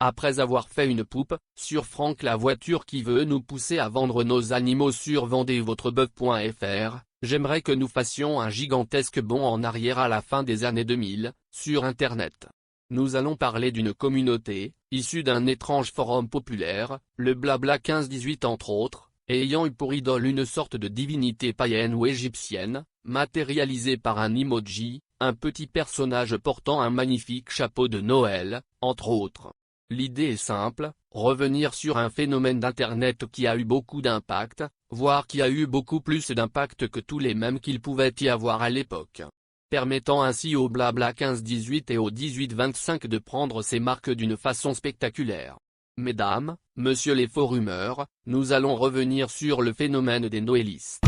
Après avoir fait une poupe sur Franck la voiture qui veut nous pousser à vendre nos animaux sur vendezvotrebœuf.fr, j'aimerais que nous fassions un gigantesque bond en arrière à la fin des années 2000, sur Internet. Nous allons parler d'une communauté, issue d'un étrange forum populaire, le Blabla 15-18 entre autres, ayant eu pour idole une sorte de divinité païenne ou égyptienne, matérialisée par un emoji, un petit personnage portant un magnifique chapeau de Noël, entre autres. L'idée est simple, revenir sur un phénomène d'Internet qui a eu beaucoup d'impact, voire qui a eu beaucoup plus d'impact que tous les mèmes qu'il pouvait y avoir à l'époque. Permettant ainsi au Blabla 15-18 et au 18-25 de prendre ses marques d'une façon spectaculaire. Mesdames, messieurs les faux rumeurs, nous allons revenir sur le phénomène des noëlistes.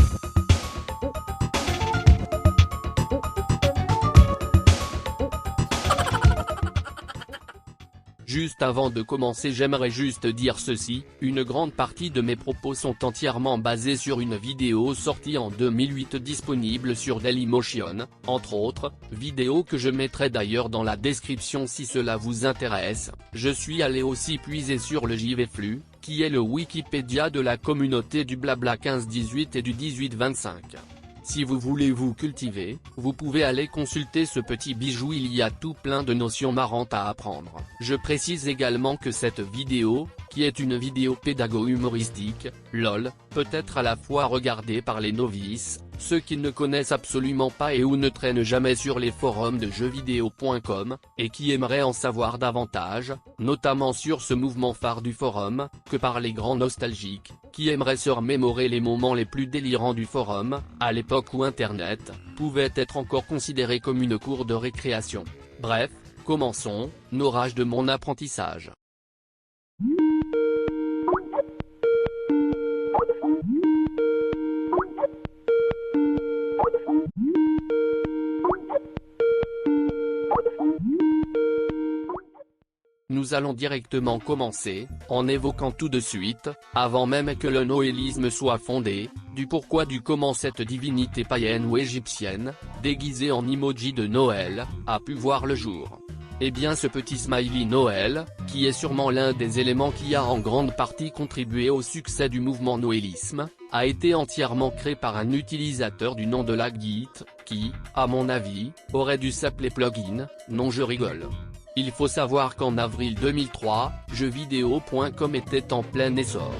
Juste avant de commencer, j'aimerais juste dire ceci, une grande partie de mes propos sont entièrement basés sur une vidéo sortie en 2008 disponible sur Dailymotion, entre autres, vidéo que je mettrai d'ailleurs dans la description si cela vous intéresse. Je suis allé aussi puiser sur le JVFLU, qui est le Wikipédia de la communauté du Blabla 15-18 et du 18-25. Si vous voulez vous cultiver, vous pouvez aller consulter ce petit bijou, il y a tout plein de notions marrantes à apprendre. Je précise également que cette vidéo, qui est une vidéo pédago-humoristique, LOL, peut être à la fois regardée par les novices, ceux qui ne connaissent absolument pas et ou ne traînent jamais sur les forums de jeuxvideo.com, et qui aimeraient en savoir davantage, notamment sur ce mouvement phare du forum, que par les grands nostalgiques, qui aimeraient se remémorer les moments les plus délirants du forum, à l'époque où Internet pouvait être encore considéré comme une cour de récréation. Bref, commençons, l'orage de mon apprentissage. Nous allons directement commencer, en évoquant tout de suite, avant même que le noélisme soit fondé, du pourquoi du comment cette divinité païenne ou égyptienne, déguisée en emoji de Noël, a pu voir le jour. Eh bien ce petit smiley Noël, qui est sûrement l'un des éléments qui a en grande partie contribué au succès du mouvement noélisme, a été entièrement créé par un utilisateur du nom de Lagit, qui, à mon avis, aurait dû s'appeler Plugin, non je rigole. Il faut savoir qu'en avril 2003, jeuxvideo.com était en plein essor.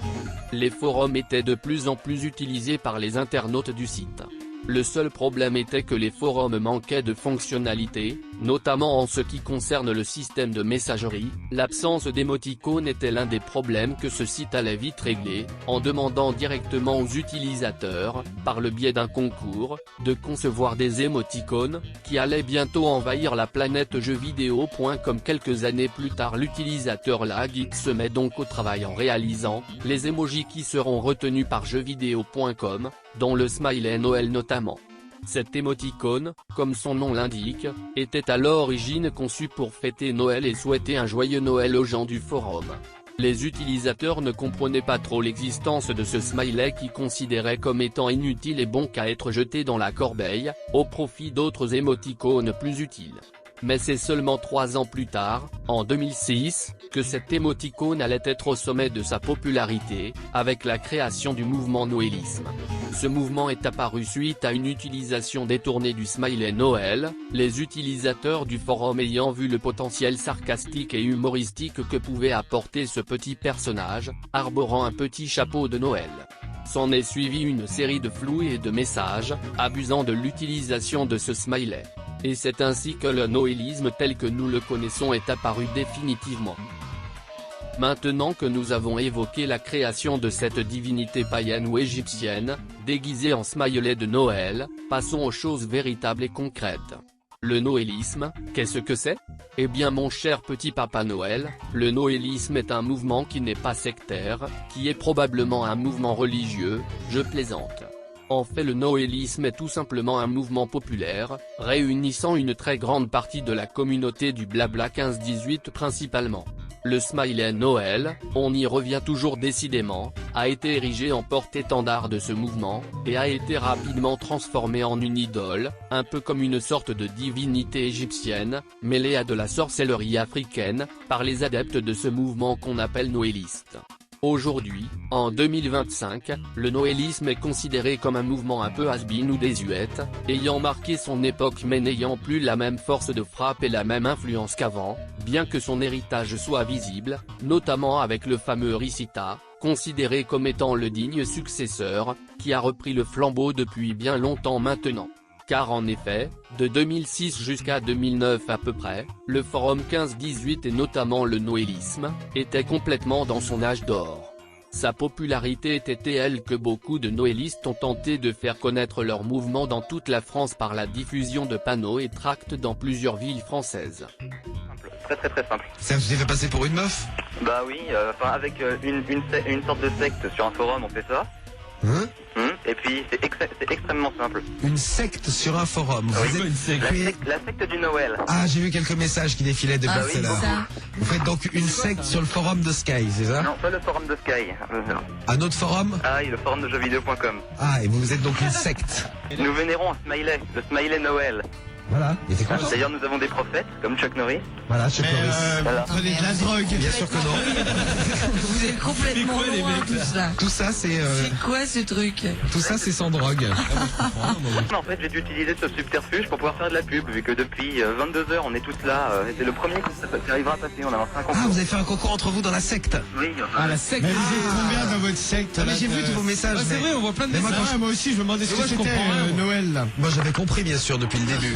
Les forums étaient de plus en plus utilisés par les internautes du site. Le seul problème était que les forums manquaient de fonctionnalités, notamment en ce qui concerne le système de messagerie. L'absence d'émoticônes était l'un des problèmes que ce site allait vite régler, en demandant directement aux utilisateurs, par le biais d'un concours, de concevoir des émoticônes, qui allaient bientôt envahir la planète jeuxvideo.com. Quelques années plus tard, l'utilisateur Lagit se met donc au travail en réalisant les emojis qui seront retenus par jeuxvideo.com, dont le smiley Noël notamment. Cet émoticône, comme son nom l'indique, était à l'origine conçu pour fêter Noël et souhaiter un joyeux Noël aux gens du forum. Les utilisateurs ne comprenaient pas trop l'existence de ce smiley qui considéraient comme étant inutile et bon qu'à être jeté dans la corbeille, au profit d'autres émoticônes plus utiles. Mais c'est seulement 3 ans plus tard, en 2006, que cet émoticône allait être au sommet de sa popularité, avec la création du mouvement noélisme. Ce mouvement est apparu suite à une utilisation détournée du smiley Noël, les utilisateurs du forum ayant vu le potentiel sarcastique et humoristique que pouvait apporter ce petit personnage, arborant un petit chapeau de Noël. S'en est suivi une série de flous et de messages, abusant de l'utilisation de ce smiley. Et c'est ainsi que le noélisme tel que nous le connaissons est apparu définitivement. Maintenant que nous avons évoqué la création de cette divinité païenne ou égyptienne, déguisée en smiley de Noël, passons aux choses véritables et concrètes. Le noélisme, qu'est-ce que c'est? Eh bien mon cher petit Papa Noël, le noélisme est un mouvement qui n'est pas sectaire, qui est probablement un mouvement religieux, je plaisante. En fait le noélisme est tout simplement un mouvement populaire, réunissant une très grande partie de la communauté du Blabla 15-18 principalement. Le smiley Noël, on y revient toujours décidément, a été érigé en porte-étendard de ce mouvement, et a été rapidement transformé en une idole, un peu comme une sorte de divinité égyptienne, mêlée à de la sorcellerie africaine, par les adeptes de ce mouvement qu'on appelle noëliste. Aujourd'hui, en 2025, le noëlisme est considéré comme un mouvement un peu has-been ou désuète, ayant marqué son époque mais n'ayant plus la même force de frappe et la même influence qu'avant, bien que son héritage soit visible, notamment avec le fameux Ricita, considéré comme étant le digne successeur, qui a repris le flambeau depuis bien longtemps maintenant. Car en effet, de 2006 jusqu'à 2009 à peu près, le Forum 15-18 et notamment le noëlisme, était complètement dans son âge d'or. Sa popularité était telle que beaucoup de noëlistes ont tenté de faire connaître leur mouvement dans toute la France par la diffusion de panneaux et tracts dans plusieurs villes françaises. Très simple. Ça vous fait passer pour une meuf? Bah oui, avec une sorte de secte sur un forum on fait ça. Hein? Et puis c'est extrêmement simple. Une secte sur un forum. Oui. Vous êtes... La secte du Noël. Ah, j'ai vu quelques messages qui défilaient de oui, là. Vous faites donc une secte sur le forum de Sky, c'est ça? Non, pas le forum de Sky. Un autre forum? Ah oui, le forum de jeuxvideo.com. Ah, et vous êtes donc une secte? Nous vénérons un smiley, le smiley Noël. Voilà. Et c'est quoi? D'ailleurs nous avons des prophètes, comme Chuck Norris. Voilà, Chuck Norris. Voilà. Prenez de la drogue. Bien sûr que non. Vous êtes complètement loin tout ça. Tout ça, c'est... C'est quoi ce truc? Tout ça, c'est sans drogue. En fait, j'ai dû utiliser ce subterfuge pour pouvoir faire de la pub, vu que depuis 22 heures, on est tous là. Et c'est le premier qui arrivera à passer. On a lancé un concours. Ah, vous avez fait un concours entre vous dans la secte? Oui, Ah, la secte. Mais vous êtes combien dans votre secte? Ah, mais j'ai vu tous vos messages. C'est vrai, on voit plein de Mais moi, messages. Moi aussi, je me demandais ce que c'était Noël là. Moi, j'avais compris, bien sûr, depuis le début.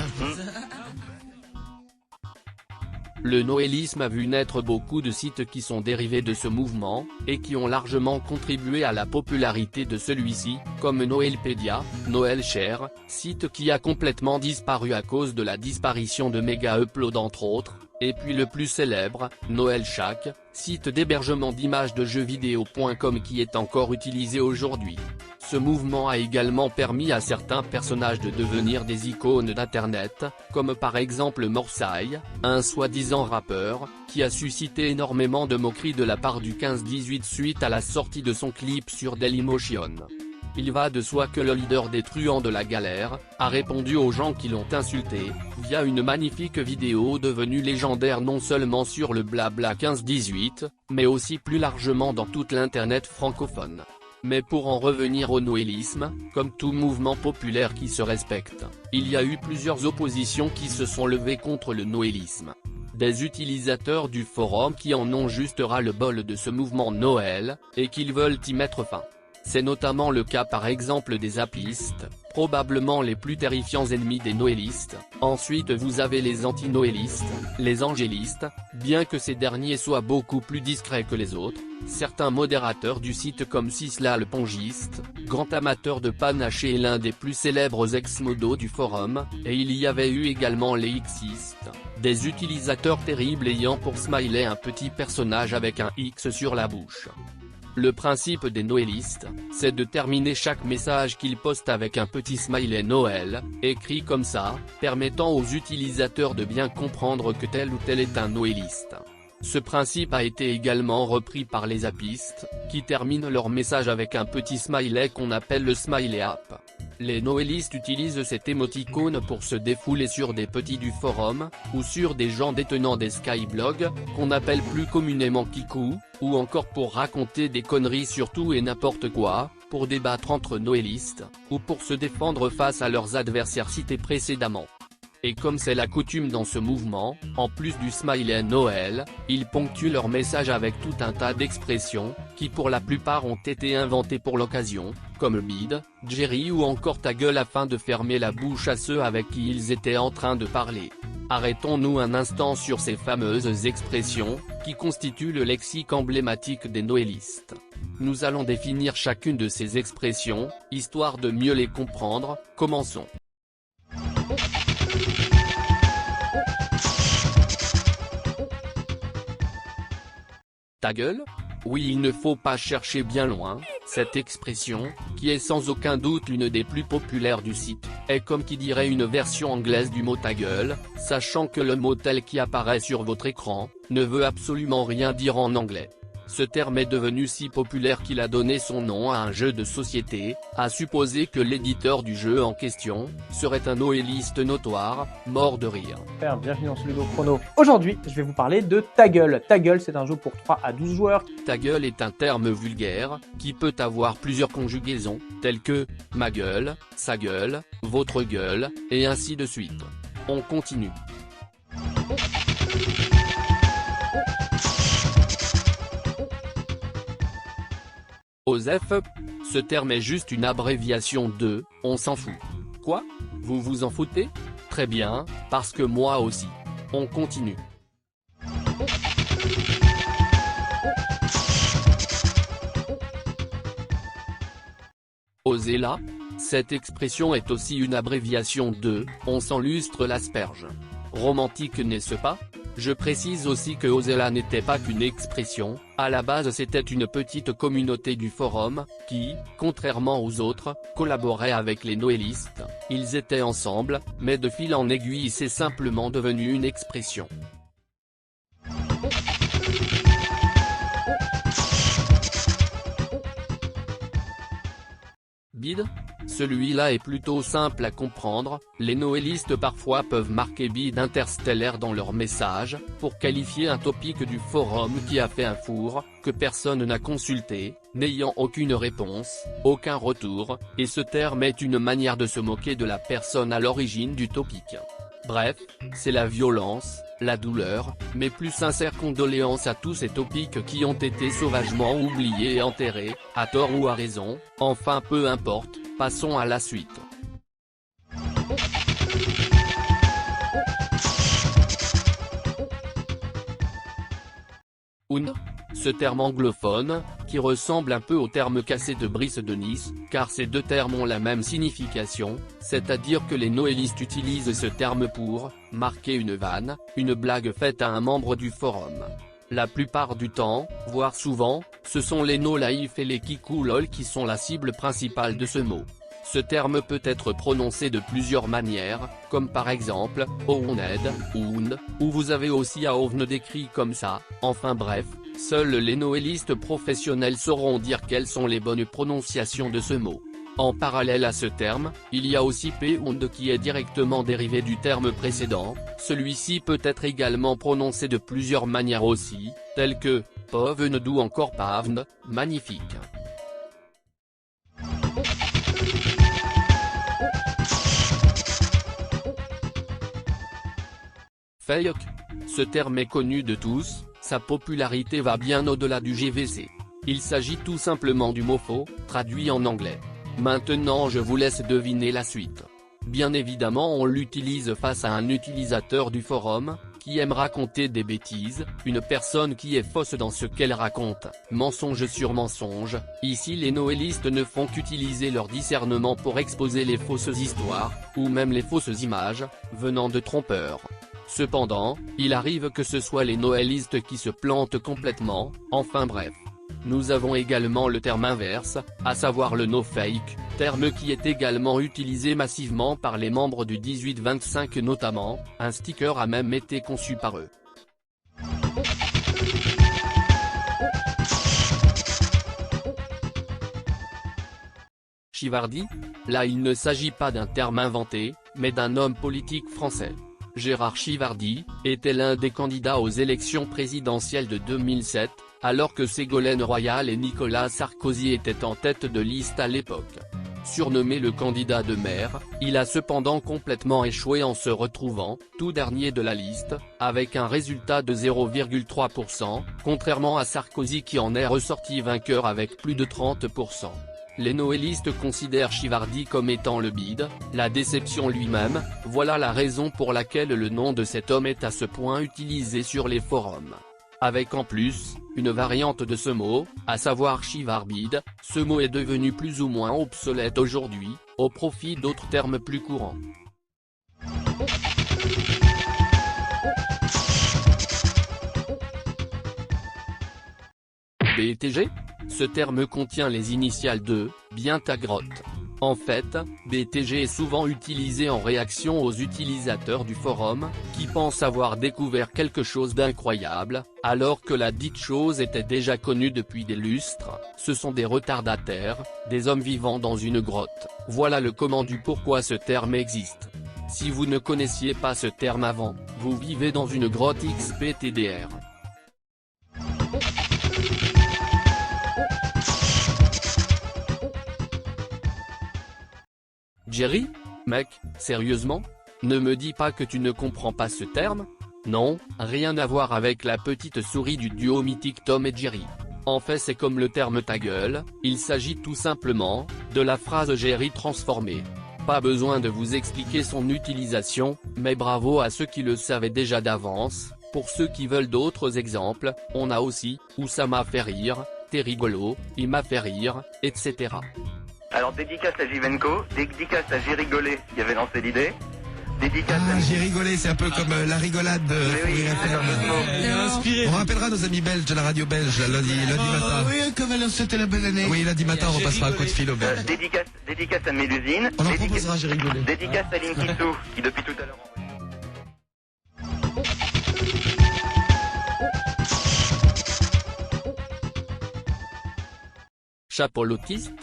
Le noëlisme a vu naître beaucoup de sites qui sont dérivés de ce mouvement, et qui ont largement contribué à la popularité de celui-ci, comme Noëlpedia, Noëlshare, site qui a complètement disparu à cause de la disparition de Mega Upload entre autres, et puis le plus célèbre, Noëlshack, site d'hébergement d'images de jeuxvideo.com qui est encore utilisé aujourd'hui. Ce mouvement a également permis à certains personnages de devenir des icônes d'internet, comme par exemple Morsay, un soi-disant rappeur, qui a suscité énormément de moqueries de la part du 15-18 suite à la sortie de son clip sur Dailymotion. Il va de soi que le leader des truands de la galère, a répondu aux gens qui l'ont insulté, via une magnifique vidéo devenue légendaire non seulement sur le blabla 15-18, mais aussi plus largement dans toute l'internet francophone. Mais pour en revenir au noëlisme, comme tout mouvement populaire qui se respecte, il y a eu plusieurs oppositions qui se sont levées contre le noëlisme. Des utilisateurs du forum qui en ont juste ras le bol de ce mouvement Noël, et qu'ils veulent y mettre fin. C'est notamment le cas par exemple des appistes, probablement les plus terrifiants ennemis des noëlistes. Ensuite vous avez les anti-noëlistes, les angélistes, bien que ces derniers soient beaucoup plus discrets que les autres, certains modérateurs du site comme Sisla le Pongiste, grand amateur de panaché et l'un des plus célèbres ex-modos du forum, et il y avait eu également les Xistes, des utilisateurs terribles ayant pour smiley un petit personnage avec un X sur la bouche. Le principe des noëlistes, c'est de terminer chaque message qu'ils postent avec un petit smiley Noël, écrit comme ça, permettant aux utilisateurs de bien comprendre que tel ou tel est un noëliste. Ce principe a été également repris par les appistes, qui terminent leur message avec un petit smiley qu'on appelle le smiley app. Les noëlistes utilisent cet émoticône pour se défouler sur des petits du forum, ou sur des gens détenant des skyblogs, qu'on appelle plus communément kikou, ou encore pour raconter des conneries sur tout et n'importe quoi, pour débattre entre noëlistes, ou pour se défendre face à leurs adversaires cités précédemment. Et comme c'est la coutume dans ce mouvement, en plus du smiley Noël, ils ponctuent leur message avec tout un tas d'expressions, qui pour la plupart ont été inventées pour l'occasion, comme bide, Jerry ou encore ta gueule afin de fermer la bouche à ceux avec qui ils étaient en train de parler. Arrêtons-nous un instant sur ces fameuses expressions, qui constituent le lexique emblématique des noëlistes. Nous allons définir chacune de ces expressions, histoire de mieux les comprendre. Commençons. Ta gueule? Oui, il ne faut pas chercher bien loin, Cette expression, qui est sans aucun doute l'une des plus populaires du site, est comme qui dirait une version anglaise du mot ta gueule, sachant que le mot tel qui apparaît sur votre écran, ne veut absolument rien dire en anglais. Ce terme est devenu si populaire qu'il a donné son nom à un jeu de société, à supposer que l'éditeur du jeu en question, serait un noéliste notoire, mort de rire. Bienvenue dans ce Ludo Chrono. Aujourd'hui, je vais vous parler de Ta Gueule. Ta Gueule, c'est un jeu pour 3 à 12 joueurs. Ta gueule est un terme vulgaire, qui peut avoir plusieurs conjugaisons, telles que « ma gueule »,« sa gueule »,« votre gueule », et ainsi de suite. On continue. OSEF, ce terme est juste une abréviation de « on s'en fout ». Quoi? Vous vous en foutez? Très bien, parce que moi aussi. On continue. Osez là? Cette expression est aussi une abréviation de « on s'enlustre l'asperge ». Romantique n'est-ce pas? Je précise aussi que Osella n'était pas qu'une expression, à la base c'était une petite communauté du forum, qui, contrairement aux autres, collaborait avec les noélistes. Ils étaient ensemble, mais de fil en aiguille c'est simplement devenu une expression. Bide? Celui-là est plutôt simple à comprendre, les noélistes parfois peuvent marquer bide interstellaire dans leur message, pour qualifier un topic du forum qui a fait un four, que personne n'a consulté, n'ayant aucune réponse, aucun retour, et ce terme est une manière de se moquer de la personne à l'origine du topic. Bref, c'est la violence, la douleur, mes plus sincères condoléances à tous ces topics qui ont été sauvagement oubliés et enterrés, à tort ou à raison, enfin peu importe, passons à la suite. Oun, ce terme anglophone, qui ressemble un peu au terme cassé de Brice de Nice, car ces deux termes ont la même signification, c'est-à-dire que les noélistes utilisent ce terme pour marquer une vanne, une blague faite à un membre du forum. La plupart du temps, voire souvent, ce sont les no-life et les kikou-lol qui sont la cible principale de ce mot. Ce terme peut être prononcé de plusieurs manières, comme par exemple, ouned, ound, ou vous avez aussi aovne décrit comme ça, enfin bref, seuls les noélistes professionnels sauront dire quelles sont les bonnes prononciations de ce mot. En parallèle à ce terme, il y a aussi pound qui est directement dérivé du terme précédent, celui-ci peut être également prononcé de plusieurs manières aussi, telles que, povend ou encore pavnd, magnifique. Fake. Ce terme est connu de tous, sa popularité va bien au-delà du GVC. Il s'agit tout simplement du mot faux, traduit en anglais. Maintenant je vous laisse deviner la suite. Bien évidemment on l'utilise face à un utilisateur du forum, qui aime raconter des bêtises, une personne qui est fausse dans ce qu'elle raconte, mensonge sur mensonge. Ici les noélistes ne font qu'utiliser leur discernement pour exposer les fausses histoires, ou même les fausses images, venant de trompeurs. Cependant, il arrive que ce soit les noélistes qui se plantent complètement, enfin bref. Nous avons également le terme inverse, à savoir le no-fake, terme qui est également utilisé massivement par les membres du 18-25 notamment, un sticker a même été conçu par eux. Chivardi? Là il ne s'agit pas d'un terme inventé, mais d'un homme politique français. Gérard Chivardi, était l'un des candidats aux élections présidentielles de 2007, alors que Ségolène Royal et Nicolas Sarkozy étaient en tête de liste à l'époque. Surnommé le candidat de maire, il a cependant complètement échoué en se retrouvant, tout dernier de la liste, avec un résultat de 0,3%, contrairement à Sarkozy qui en est ressorti vainqueur avec plus de 30%. Les noélistes considèrent Chivardi comme étant le bide, la déception lui-même, voilà la raison pour laquelle le nom de cet homme est à ce point utilisé sur les forums. Avec en plus, une variante de ce mot, à savoir chivarbide, ce mot est devenu plus ou moins obsolète aujourd'hui, au profit d'autres termes plus courants. BTG? Ce terme contient les initiales de « bien ta grotte ». En fait, BTG est souvent utilisé en réaction aux utilisateurs du forum, qui pensent avoir découvert quelque chose d'incroyable, alors que la dite chose était déjà connue depuis des lustres. Ce sont des retardataires, des hommes vivant dans une grotte. Voilà le comment du pourquoi ce terme existe. Si vous ne connaissiez pas ce terme avant, vous vivez dans une grotte XPTDR. Jerry? Mec, sérieusement? Ne me dis pas que tu ne comprends pas ce terme? Non, rien à voir avec la petite souris du duo mythique Tom et Jerry. En fait c'est comme le terme ta gueule, il s'agit tout simplement, de la phrase Jerry transformée. Pas besoin de vous expliquer son utilisation, mais bravo à ceux qui le savaient déjà d'avance. Pour ceux qui veulent d'autres exemples, on a aussi, ou ça m'a fait rire, t'es rigolo, il m'a fait rire, etc. Alors dédicace à Jivenko, dédicace à J'ai rigolé, qui avait lancé l'idée. Dédicace à... J'ai rigolé, c'est un peu comme la rigolade de Mais oui, Inspiré. On rappellera nos amis belges de la radio belge, lundi matin. Oui, comme alors c'était la belle année. Oui, lundi matin, on repassera un coup de fil au belge. dédicace à Mélusine. On en proposera, j'ai rigolé. Dédicace à Linkisu, qui depuis tout à l'heure... Chapeau l'autiste?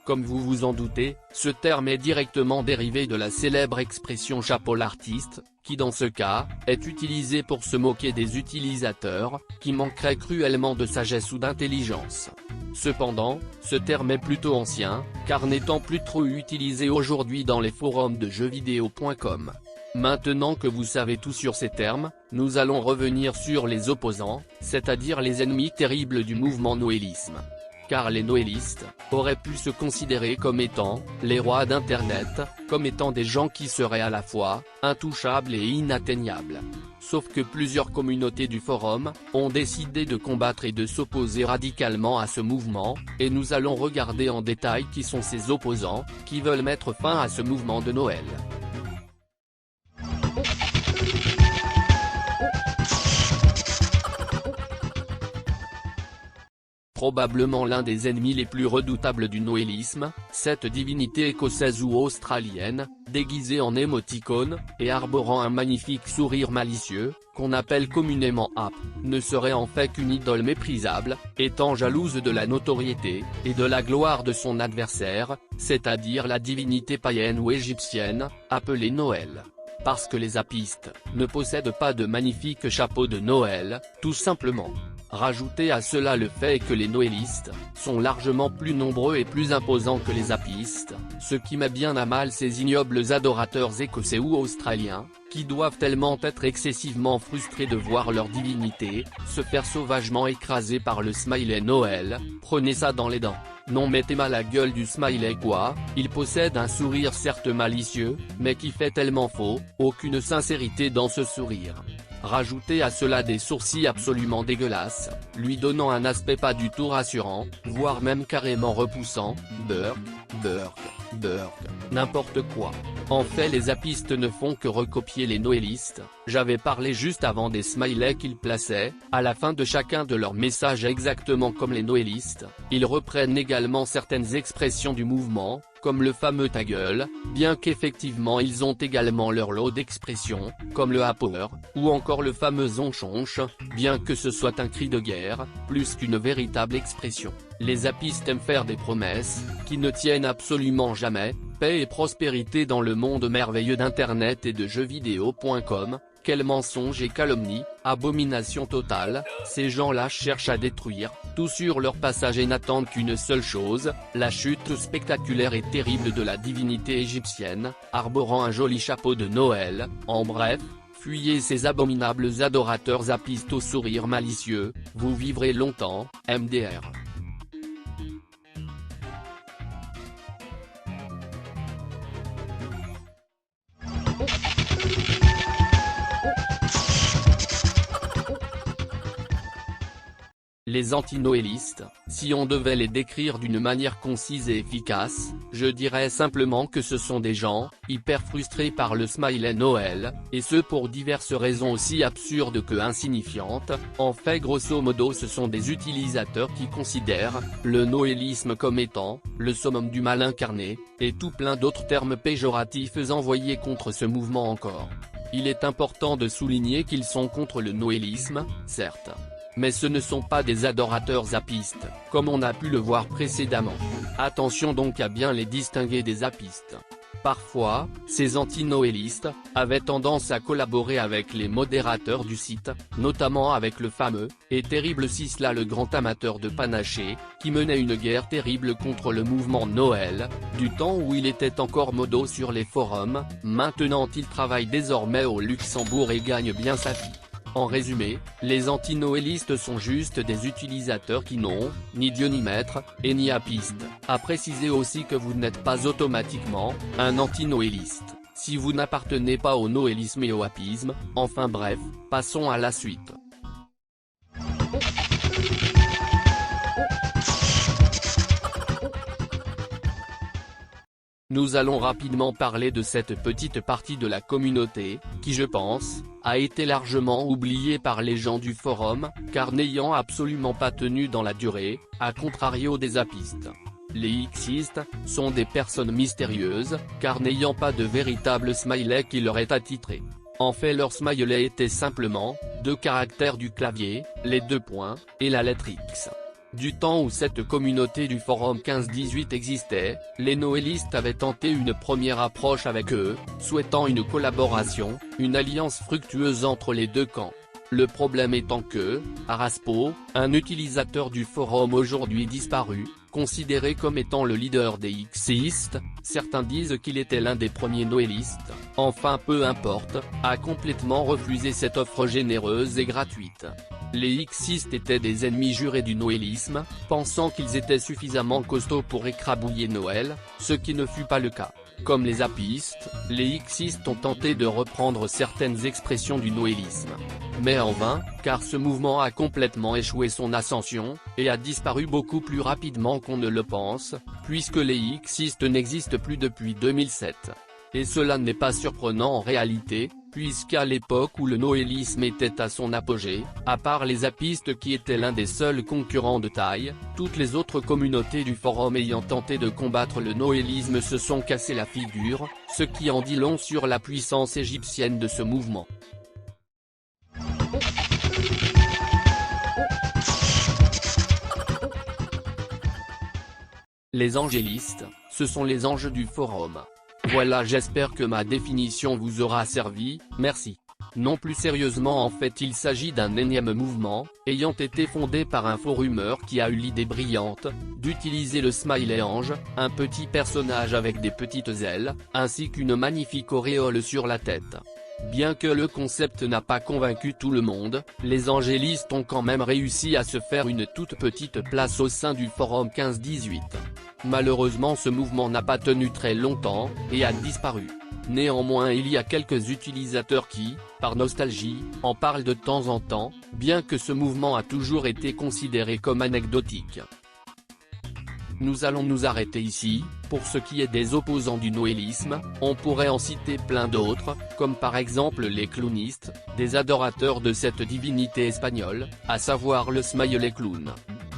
Comme vous vous en doutez, ce terme est directement dérivé de la célèbre expression chapeau l'artiste, qui dans ce cas, est utilisée pour se moquer des utilisateurs, qui manqueraient cruellement de sagesse ou d'intelligence. Cependant, ce terme est plutôt ancien, car n'étant plus trop utilisé aujourd'hui dans les forums de jeuxvideo.com. Maintenant que vous savez tout sur ces termes, nous allons revenir sur les opposants, c'est-à-dire les ennemis terribles du mouvement noélisme. Car les noélistes auraient pu se considérer comme étant les rois d'Internet, comme étant des gens qui seraient à la fois intouchables et inatteignables. Sauf que plusieurs communautés du forum ont décidé de combattre et de s'opposer radicalement à ce mouvement, et nous allons regarder en détail qui sont ces opposants, qui veulent mettre fin à ce mouvement de Noël. Probablement l'un des ennemis les plus redoutables du noélisme, cette divinité écossaise ou australienne, déguisée en émoticône, et arborant un magnifique sourire malicieux, qu'on appelle communément Ape, ne serait en fait qu'une idole méprisable, étant jalouse de la notoriété, et de la gloire de son adversaire, c'est-à-dire la divinité païenne ou égyptienne, appelée Noël. Parce que les apistes ne possèdent pas de magnifiques chapeaux de Noël, tout simplement. Rajoutez à cela le fait que les noélistes sont largement plus nombreux et plus imposants que les apistes, ce qui met bien à mal ces ignobles adorateurs écossais ou australiens, qui doivent tellement être excessivement frustrés de voir leur divinité se faire sauvagement écraser par le smiley Noël. Prenez ça dans les dents. Non, mettez mal la gueule du smiley quoi, il possède un sourire certes malicieux, mais qui fait tellement faux, aucune sincérité dans ce sourire. Rajoutez à cela des sourcils absolument dégueulasses, lui donnant un aspect pas du tout rassurant, voire même carrément repoussant, burk, n'importe quoi. En fait les apistes ne font que recopier les noélistes, j'avais parlé juste avant des smileys qu'ils plaçaient, à la fin de chacun de leurs messages exactement comme les noélistes, ils reprennent également certaines expressions du mouvement, comme le fameux ta gueule, bien qu'effectivement ils ont également leur lot d'expressions, comme le hapower, ou encore le fameux onchonche, bien que ce soit un cri de guerre, plus qu'une véritable expression. Les apistes aiment faire des promesses, qui ne tiennent absolument jamais, paix et prospérité dans le monde merveilleux d'Internet et de jeuxvideo.com, quel mensonge et calomnie, abomination totale, ces gens-là cherchent à détruire, tout sur leur passage et n'attendent qu'une seule chose, la chute spectaculaire et terrible de la divinité égyptienne, arborant un joli chapeau de Noël, en bref, fuyez ces abominables adorateurs apistes au sourire malicieux, vous vivrez longtemps, MDR. Les anti-noëlistes, si on devait les décrire d'une manière concise et efficace, je dirais simplement que ce sont des gens, hyper frustrés par le smiley Noël, et ce pour diverses raisons aussi absurdes que insignifiantes. En fait, grosso modo, ce sont des utilisateurs qui considèrent le noëlisme comme étant le summum du mal incarné, et tout plein d'autres termes péjoratifs envoyés contre ce mouvement encore. Il est important de souligner qu'ils sont contre le noëlisme, certes. Mais ce ne sont pas des adorateurs zapistes, comme on a pu le voir précédemment. Attention donc à bien les distinguer des zapistes. Parfois, ces anti-noëlistes avaient tendance à collaborer avec les modérateurs du site, notamment avec le fameux et terrible Sisla, le grand amateur de panaché, qui menait une guerre terrible contre le mouvement Noël, du temps où il était encore modo sur les forums. Maintenant il travaille désormais au Luxembourg et gagne bien sa vie. En résumé, les anti-noëlistes sont juste des utilisateurs qui n'ont ni Dieu ni maître, et ni apiste. À préciser aussi que vous n'êtes pas automatiquement un anti-noëliste si vous n'appartenez pas au noëlisme et au apisme. Enfin bref, passons à la suite. Nous allons rapidement parler de cette petite partie de la communauté, qui je pense, a été largement oubliée par les gens du forum, car n'ayant absolument pas tenu dans la durée, à contrario des apistes. Les xistes sont des personnes mystérieuses, car n'ayant pas de véritable smiley qui leur est attitré. En fait, leur smiley était simplement 2 caractères du clavier, les 2 points, et la lettre X. Du temps où cette communauté du forum 15-18 existait, les noëlistes avaient tenté une première approche avec eux, souhaitant une collaboration, une alliance fructueuse entre les deux camps. Le problème étant que, Araspo, un utilisateur du forum aujourd'hui disparu, considéré comme étant le leader des xistes, certains disent qu'il était l'un des premiers noëlistes, enfin peu importe, a complètement refusé cette offre généreuse et gratuite. Les xistes étaient des ennemis jurés du noëlisme, pensant qu'ils étaient suffisamment costauds pour écrabouiller Noël, ce qui ne fut pas le cas. Comme les apistes, les xistes ont tenté de reprendre certaines expressions du noëlisme. Mais en vain, car ce mouvement a complètement échoué son ascension, et a disparu beaucoup plus rapidement qu'on ne le pense, puisque les xistes n'existent plus depuis 2007. Et cela n'est pas surprenant en réalité, puisqu'à l'époque où le noëlisme était à son apogée, à part les apistes qui étaient l'un des seuls concurrents de taille, toutes les autres communautés du forum ayant tenté de combattre le noëlisme se sont cassé la figure, ce qui en dit long sur la puissance égyptienne de ce mouvement. Les angélistes, ce sont les anges du forum. Voilà, j'espère que ma définition vous aura servi, merci. Non, plus sérieusement, en fait il s'agit d'un énième mouvement, ayant été fondé par un faux rumeur qui a eu l'idée brillante, d'utiliser le smiley ange, un petit personnage avec des petites ailes, ainsi qu'une magnifique auréole sur la tête. Bien que le concept n'a pas convaincu tout le monde, les angélistes ont quand même réussi à se faire une toute petite place au sein du forum 15-18. Malheureusement, ce mouvement n'a pas tenu très longtemps, et a disparu. Néanmoins, il y a quelques utilisateurs qui, par nostalgie, en parlent de temps en temps, bien que ce mouvement a toujours été considéré comme anecdotique. Nous allons nous arrêter ici. Pour ce qui est des opposants du noëlisme, on pourrait en citer plein d'autres, comme par exemple les clownistes, des adorateurs de cette divinité espagnole, à savoir le smiley clown.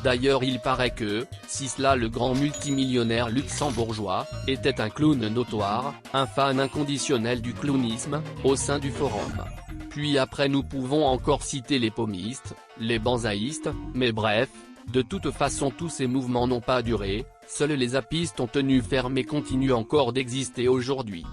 D'ailleurs, il paraît que, Sisla, le grand multimillionnaire luxembourgeois, était un clown notoire, un fan inconditionnel du clownisme, au sein du forum. Puis après, nous pouvons encore citer les pommistes, les banzaïstes, mais bref, de toute façon tous ces mouvements n'ont pas duré, seuls les apistes ont tenu ferme et continuent encore d'exister aujourd'hui.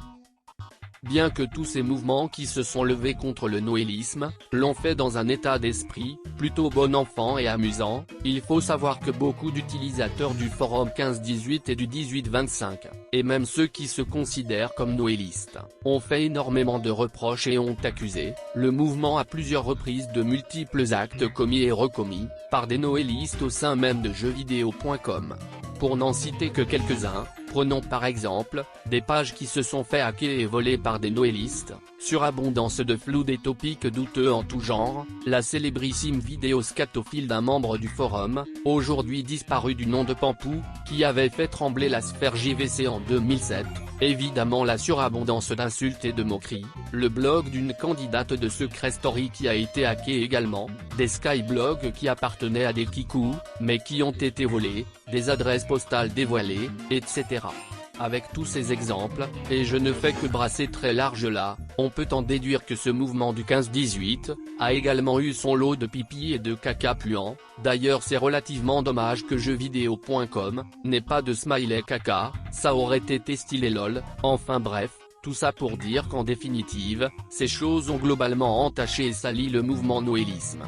Bien que tous ces mouvements qui se sont levés contre le noëlisme, l'ont fait dans un état d'esprit, plutôt bon enfant et amusant, il faut savoir que beaucoup d'utilisateurs du forum 15-18 et du 18-25, et même ceux qui se considèrent comme noëlistes, ont fait énormément de reproches et ont accusé le mouvement à plusieurs reprises de multiples actes commis et recommis, par des noëlistes au sein même de jeuxvideo.com. Pour n'en citer que quelques-uns, prenons par exemple, des pages qui se sont fait hacker et voler par des noëlistes. surabondance de flou des topics douteux en tout genre, la célébrissime vidéo scatophile d'un membre du forum, aujourd'hui disparu du nom de Pampou, qui avait fait trembler la sphère JVC en 2007, évidemment la surabondance d'insultes et de moqueries, le blog d'une candidate de Secret Story qui a été hacké également, des skyblogs qui appartenaient à des kikous, mais qui ont été volés, des adresses postales dévoilées, etc. Avec tous ces exemples, et je ne fais que brasser très large là, on peut en déduire que ce mouvement du 15-18, a également eu son lot de pipi et de caca puant. D'ailleurs c'est relativement dommage que jeuxvideo.com, n'ait pas de smiley caca, ça aurait été stylé lol, enfin bref, tout ça pour dire qu'en définitive, ces choses ont globalement entaché et sali le mouvement noélisme.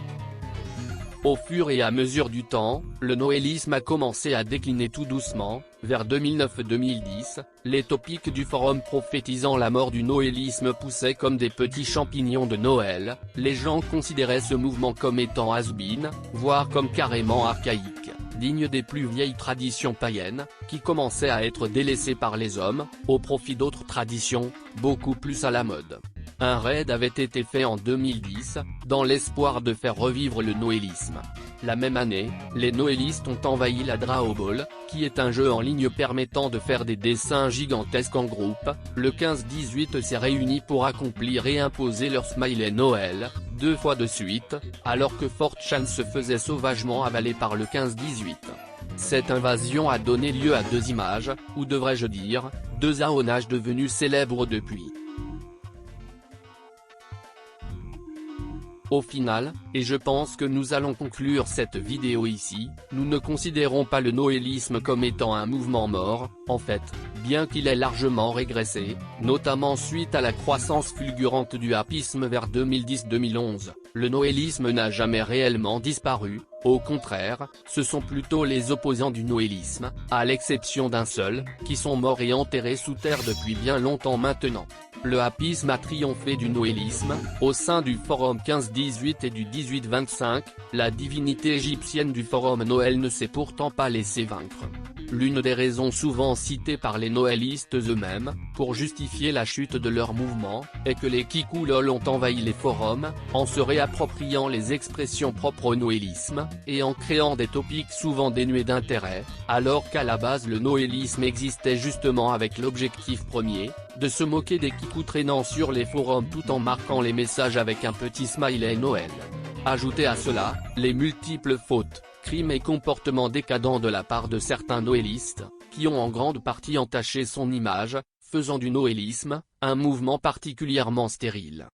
Au fur et à mesure du temps, le noélisme a commencé à décliner tout doucement. Vers 2009-2010, les topics du forum prophétisant la mort du noélisme poussaient comme des petits champignons de Noël, les gens considéraient ce mouvement comme étant has-been, voire comme carrément archaïque, digne des plus vieilles traditions païennes, qui commençaient à être délaissées par les hommes, au profit d'autres traditions, beaucoup plus à la mode. Un raid avait été fait en 2010, dans l'espoir de faire revivre le noélisme. La même année, les noélistes ont envahi la Drawball, qui est un jeu en ligne permettant de faire des dessins gigantesques en groupe. Le 15-18 s'est réuni pour accomplir et imposer leur smiley Noël, 2 fois de suite, alors que 4chan se faisait sauvagement avaler par le 15-18. Cette invasion a donné lieu à 2 images, ou devrais-je dire, 2 aonages devenus célèbres depuis. Au final, et je pense que nous allons conclure cette vidéo ici, nous ne considérons pas le noélisme comme étant un mouvement mort. En fait, bien qu'il ait largement régressé, notamment suite à la croissance fulgurante du happisme vers 2010-2011, le noélisme n'a jamais réellement disparu. Au contraire, ce sont plutôt les opposants du noélisme, à l'exception d'un seul, qui sont morts et enterrés sous terre depuis bien longtemps maintenant. Le happisme a triomphé du noélisme. Au sein du forum 15-18 et du 18-25, la divinité égyptienne du forum Noël ne s'est pourtant pas laissée vaincre. L'une des raisons souvent citées par les noëlistes eux-mêmes, pour justifier la chute de leur mouvement, est que les kikous lol ont envahi les forums, en se réappropriant les expressions propres au noélisme, et en créant des topics souvent dénués d'intérêt, alors qu'à la base le noélisme existait justement avec l'objectif premier, de se moquer des kikous traînant sur les forums tout en marquant les messages avec un petit smiley Noël. Ajoutez à cela, les multiples fautes, crimes et comportements décadents de la part de certains noélistes, qui ont en grande partie entaché son image, faisant du noélisme, un mouvement particulièrement stérile.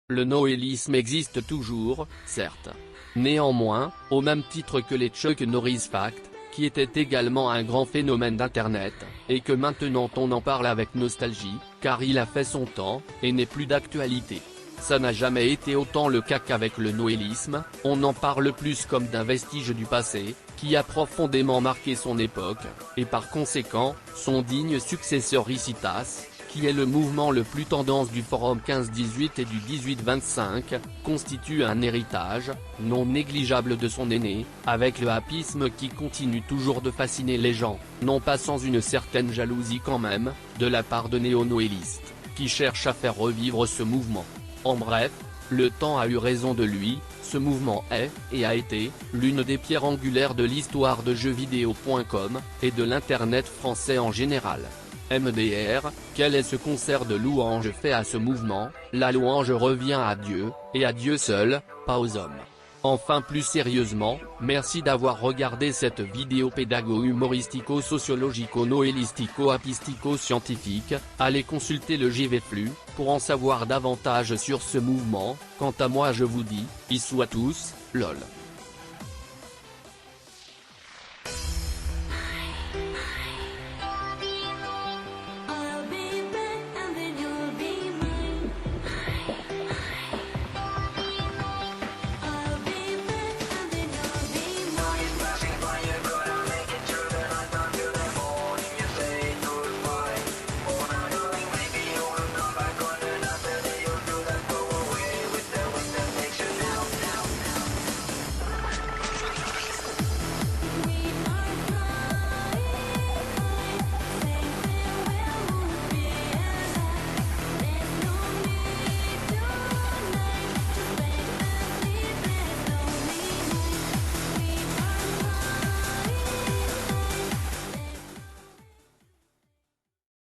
Le noélisme existe toujours, certes. Néanmoins, au même titre que les Chuck Norris Facts, qui était également un grand phénomène d'internet, et que maintenant on en parle avec nostalgie, car il a fait son temps, et n'est plus d'actualité. Ça n'a jamais été autant le cas qu'avec le noélisme, on en parle plus comme d'un vestige du passé, qui a profondément marqué son époque, et par conséquent, son digne successeur Icitas, qui est le mouvement le plus tendance du forum 15-18 et du 18-25, constitue un héritage, non négligeable de son aîné, avec le happisme qui continue toujours de fasciner les gens, non pas sans une certaine jalousie quand même, de la part de néo-noélistes, qui cherchent à faire revivre ce mouvement. En bref, le temps a eu raison de lui, ce mouvement est, et a été, l'une des pierres angulaires de l'histoire de jeuxvideo.com, et de l'internet français en général. MDR, quel est ce concert de louanges fait à ce mouvement? La louange revient à Dieu, et à Dieu seul, pas aux hommes. Enfin plus sérieusement, merci d'avoir regardé cette vidéo pédago-humoristico-sociologico-noélistico-apistico-scientifique, allez consulter le JVFlux, pour en savoir davantage sur ce mouvement. Quant à moi je vous dis, issou à tous, lol.